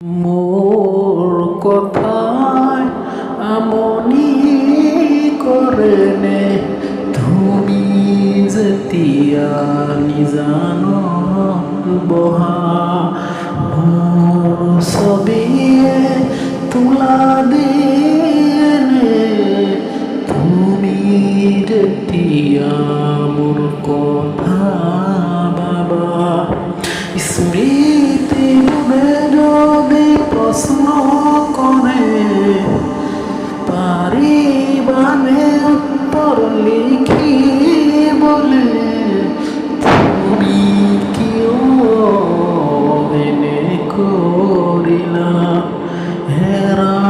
মোর কথায় আমনি করে নে তুমি যেতিয়া নিজানো বহা মোর ছবিয়ে তোলা দিয়ে তুমি যেতিয়া মোর কথা বাবা স্মৃতি যদি প্রশ্ন করে পারিবানে উত্তর লিখি বলে তুমি কিয় এনে করিলা হেরা